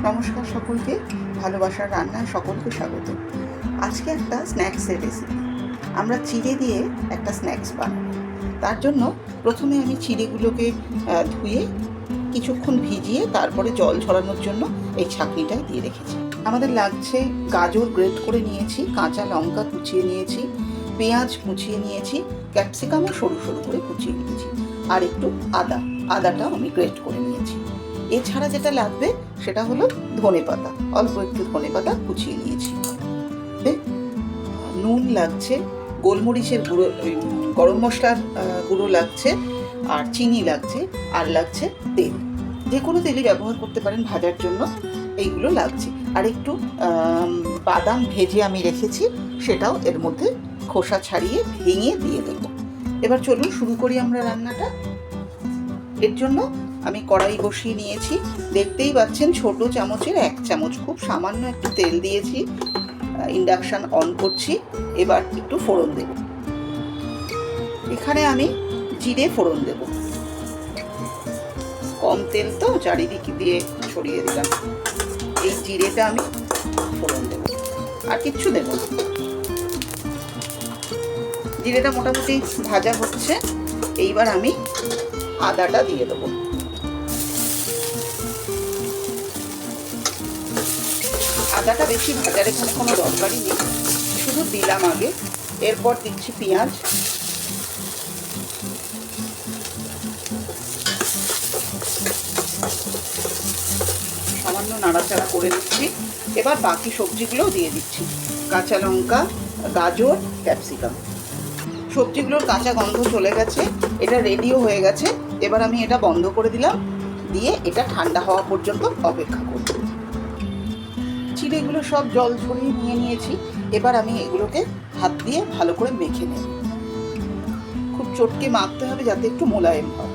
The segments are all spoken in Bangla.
নমস্কার সকলকে, ভালোবাসার রান্নায় সকলকে স্বাগত। আজকে একটা স্ন্যাক্সের রেসিপি। আমরা চিড়ে দিয়ে একটা স্ন্যাক্স বানাবো। তার জন্য প্রথমে আমি চিড়েগুলোকে ধুয়ে কিছুক্ষণ ভিজিয়ে তারপরে জল ঝরানোর জন্য এই ছাঁকনিটায় দিয়ে রেখেছি। আমাদের লাগছে গাজর গ্রেট করে নিয়েছি, কাঁচা লঙ্কা কুচিয়ে নিয়েছি, পেঁয়াজ কুচিয়ে নিয়েছি, ক্যাপসিকামও সরু সরু করে কুচিয়ে নিয়েছি, আর একটু আদাটাও আমি গ্রেট করে নিয়েছি। এছাড়া যেটা লাগবে সেটা হলো ধনেপাতা, অল্প একটু ধনেপাতা কুচিয়ে নিয়েছি। নুন লাগছে, গোলমরিচের গুঁড়ো, গরম মশলার গুঁড়ো লাগছে, আর চিনি লাগছে, আর লাগছে তেল। যে কোনো তেলই ব্যবহার করতে পারেন ভাজার জন্য। এইগুলো লাগছে। আর একটু বাদাম ভেজে আমি রেখেছি, সেটাও এর মধ্যে খোসা ছাড়িয়ে ভেঙে দিয়ে দেব। এবার চলুন শুরু করি আমরা রান্নাটা। এর জন্য আমি কড়াই বসিয়ে নিয়েছি। দেখতেই পাচ্ছেন ছোট চামচের 1 চামচ, খুব সামান্য একটু তেল দিয়েছি। ইন্ডাকশন অন করছি। এবার একটু ফোড়ন দেব। এখানে আমি জিরে ফোড়ন দেব। কম তেল তো, চারিদিকে দিয়ে ছড়িয়ে দিলাম। এই জিরেটা আমি ফোড়ন দেব, আর কিচ্ছু দেব না। জিরেটা মোটামুটি ভাজা হচ্ছে। এইবার আমি আদাটা দিয়ে দেবো। আদাটা বেশি ভাজার এখানে কোনো দরকারই নেই, শুধু দিলাম আগে। এরপর দিচ্ছি পেঁয়াজ, সামান্য নাড়াচাড়া করে দিচ্ছি। এবার বাকি সবজিগুলোও দিয়ে দিচ্ছি, কাঁচা লঙ্কা, গাজর, ক্যাপসিকাম। সবজিগুলোর কাঁচা গন্ধ চলে গেছে, এটা রেডিও হয়ে গেছে। এবার আমি এটা বন্ধ করে দিলাম, দিয়ে এটা ঠান্ডা হওয়া পর্যন্ত অপেক্ষা করব। চিড়েগুলো সব জল ঝরিয়ে নিয়ে নিয়েছি। এবার আমি এগুলোকে হাত দিয়ে ভালো করে মেখে নেব। খুব চটকে মাখতে হবে যাতে একটু মোলায়েম হয়।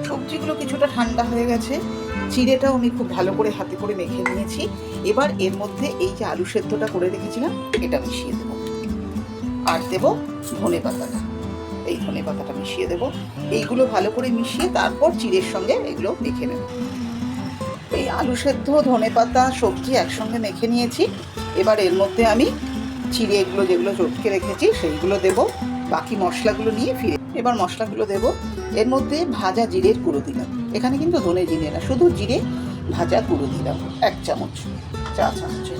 সবজিগুলো কিছুটা ঠান্ডা হয়ে গেছে, চিড়েটাও আমি খুব ভালো করে হাতে করে মেখে নিয়েছি। এবার এর মধ্যে এই যে আলু সেদ্ধটা করে রেখেছিলাম এটা মিশিয়ে দেব, আর দেব ধনেপাতাটা। এই ধনেপাতাটা মিশিয়ে দেব। এইগুলো ভালো করে মিশিয়ে তারপর চিড়ের সঙ্গে এগুলো মেখে নেব। এই আলু সেদ্ধ, ধনেপাতা, সবজি একসঙ্গে মেখে নিয়েছি। এবার এর মধ্যে আমি চিড়ে এগুলো যেগুলো চটকে রেখেছি সেইগুলো দেব। বাকি মশলাগুলো নিয়ে ফিরে এবার মশলাগুলো দেব। এর মধ্যে ভাজা জিরের গুঁড়ো দিলাম। এখানে কিন্তু ধনে জিরে না, শুধু জিরে ভাজা গুঁড়ো দিলাম 1 চামচ, চা চামচের।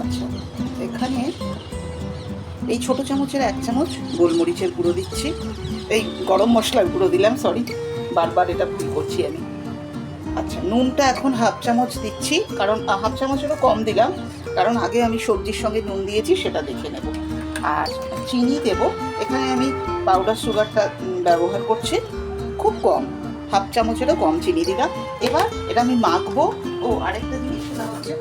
আচ্ছা, এখানে এই ছোট চামচের 1 চামচ গোলমরিচের গুঁড়ো দিচ্ছি। এই গরম মশলার গুঁড়ো দিলাম, সরি, বারবার এটা ভুল করছি আমি। আচ্ছা, নুনটা এখন 1/2 চামচ দিচ্ছি, কারণ 1/2 চামচেরও কম দিলাম, কারণ আগে আমি সবজির সঙ্গে নুন দিয়েছি, সেটা দেখে নেব। আর চিনি দেব। এখানে আমি পাউডার সুগারটা ব্যবহার করছি, খুব কম, 1/2 চামচেরও কম চিনি দিলাম। এবার এটা আমি মাখবো। ও আরেকটা জিনিস হচ্ছে,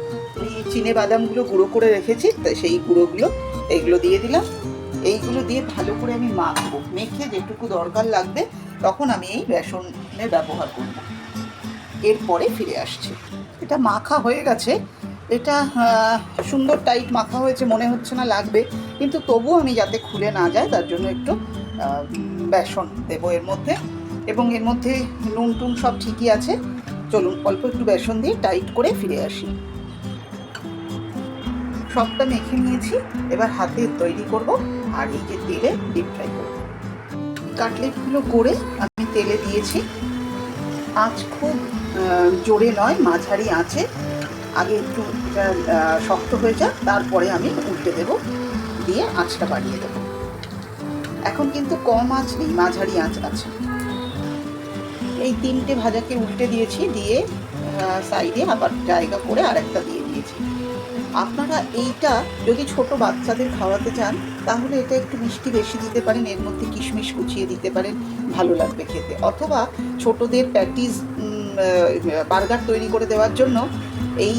এই চিনে বাদামগুলো গুঁড়ো করে রেখেছি, তাই সেই গুঁড়োগুলো এইগুলো দিয়ে দিলাম। এইগুলো দিয়ে ভালো করে আমি মাখবো। মেখে যেটুকু দরকার লাগবে তখন আমি এই বেসনের ব্যবহার করব। এরপরে ফিরে আসছি। এটা মাখা হয়ে গেছে। এটা সুন্দর টাইট মাখা হয়েছে মনে হচ্ছে না লাগবে, কিন্তু তবুও আমি যাতে খুলে না যায় তার জন্য একটু বেসন দেবো এর মধ্যে। এবং এর মধ্যে নুন টুন সব ঠিকই আছে। চলুন অল্প একটু বেসন দিয়ে টাইট করে ফিরে আসি। সবটা মেখে নিয়েছি। এবার হাতে তৈরি করব, আর এই যে তেলে ডিপ ফ্রাই করব। কাটলেটগুলো করে আমি তেলে দিয়েছি। আঁচ খুব জোরে নয়, মাঝারি আঁচে। আগে একটু এটা শক্ত হয়ে যাক, তারপরে আমি উল্টে দেব, দিয়ে আঁচটা বাড়িয়ে দেব। এখন কিন্তু কম আঁচ নেই, মাঝারি আঁচ আছে। এই 3টে ভাজাকে উল্টে দিয়েছি, দিয়ে সাইডে আবার জায়গা করে আরেকটা দিয়ে দিয়েছি। আপনারা এইটা যদি ছোট বাচ্চাদের খাওয়াতে চান তাহলে এটা একটু মিষ্টি বেশি দিতে পারেন, এর মধ্যে কিশমিশ কুচিয়ে দিতে পারেন, ভালো লাগবে খেতে। অথবা ছোটদের প্যাটিস, বার্গার তৈরি করে দেওয়ার জন্য এই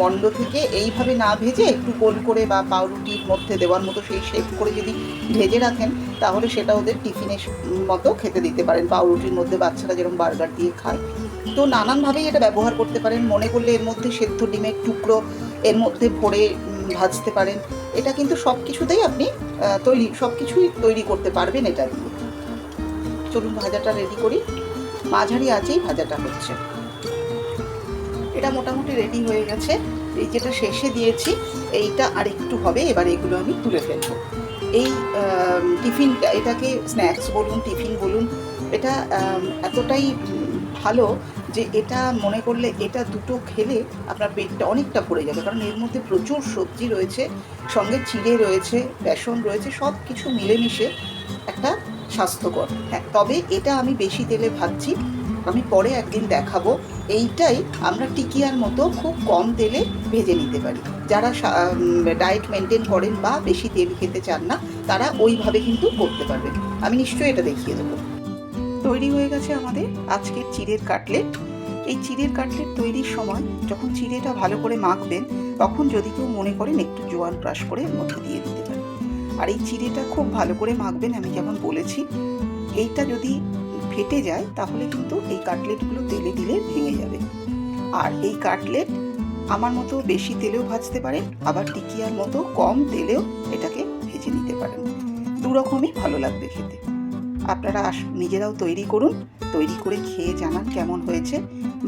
মণ্ড থেকে এইভাবে না ভেজে একটু গোল করে বা পাউরুটির মধ্যে দেওয়ার মতো সেই শেপ করে যদি ভেজে রাখেন তাহলে সেটা ওদের টিফিনের মতো খেতে দিতে পারেন। পাউরুটির মধ্যে বাচ্চারা যেরকম বার্গার দিয়ে খায়, তো নানানভাবেই এটা ব্যবহার করতে পারেন। মনে করলে এর মধ্যে সেদ্ধ ডিমের টুকরো এর মধ্যে ভরে ভাজতে পারেন। এটা কিন্তু সব কিছুতেই আপনি সব কিছুই তৈরি করতে পারবেন এটা দিয়ে। চলুন ভাজাটা রেডি করি। মাঝারি আঁচেই ভাজাটা হচ্ছে। এটা মোটামুটি রেডি হয়ে গেছে। এই যেটা শেষে দিয়েছি এইটা আর একটু হবে, এবার এগুলো আমি তুলে ফেলবো। এই টিফিনটা, এটাকে স্ন্যাক্স বলুন টিফিন বলুন, এটা এতটাই ভালো যে এটা মনে করলে এটা দুটো খেলে আপনার পেটটা অনেকটা ভরে যাবে, কারণ এর মধ্যে প্রচুর সবজি রয়েছে, সঙ্গে চিড়ে রয়েছে, বেসন রয়েছে, সব কিছু মিলেমিশে একটা স্বাস্থ্যকর। হ্যাঁ, তবে এটা আমি বেশি তেলে ভাজছি, আমি পরে একদিন দেখাবো। এইটাই আমরা টিকিয়ার মতো খুব কম তেলে ভেজে নিতে পারি। যারা ডায়েট মেনটেন করেন বা বেশি তেল খেতে চান না, তারা ওইভাবে কিন্তু করতে পারবেন। আমি নিশ্চয়ই এটা দেখিয়ে দেবো। তৈরি হয়ে গেছে আমাদের আজকের চিড়ের কাটলেট। এই চিড়ের কাটলেট তৈরির সময় যখন চিড়েটা ভালো করে মাখবেন, তখন যদি কেউ মনে করেন একটু জোয়ান ক্রাশ করে এর মধ্যে দিয়ে দিতে পারেন। আর এই চিড়েটা খুব ভালো করে মাখবেন, আমি যেমন বলেছি। এইটা যদি ফেটে যায় তাহলে কিন্তু এই কাটলেটগুলো তেলে দিলে ভেঙে যাবে। আর এই কাটলেট আমার মতো বেশি তেলেও ভাজতে পারেন, আবার টিকিয়ার মতো কম তেলেও এটাকে ভেজে নিতে পারেন। দুরকমই ভালো লাগবে খেতে। আপনারা নিজেরাও তৈরি করুন, তৈরি করে খেয়ে জানান কেমন হয়েছে।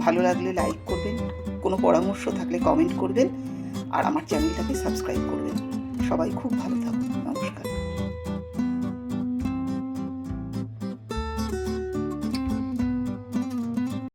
ভালো লাগলে লাইক করবেন, কোনো পরামর্শ থাকলে কমেন্ট করবেন, আর আমার চ্যানেলটাকে সাবস্ক্রাইব করবেন। সবাই খুব ভালো থাকুন। নমস্কার।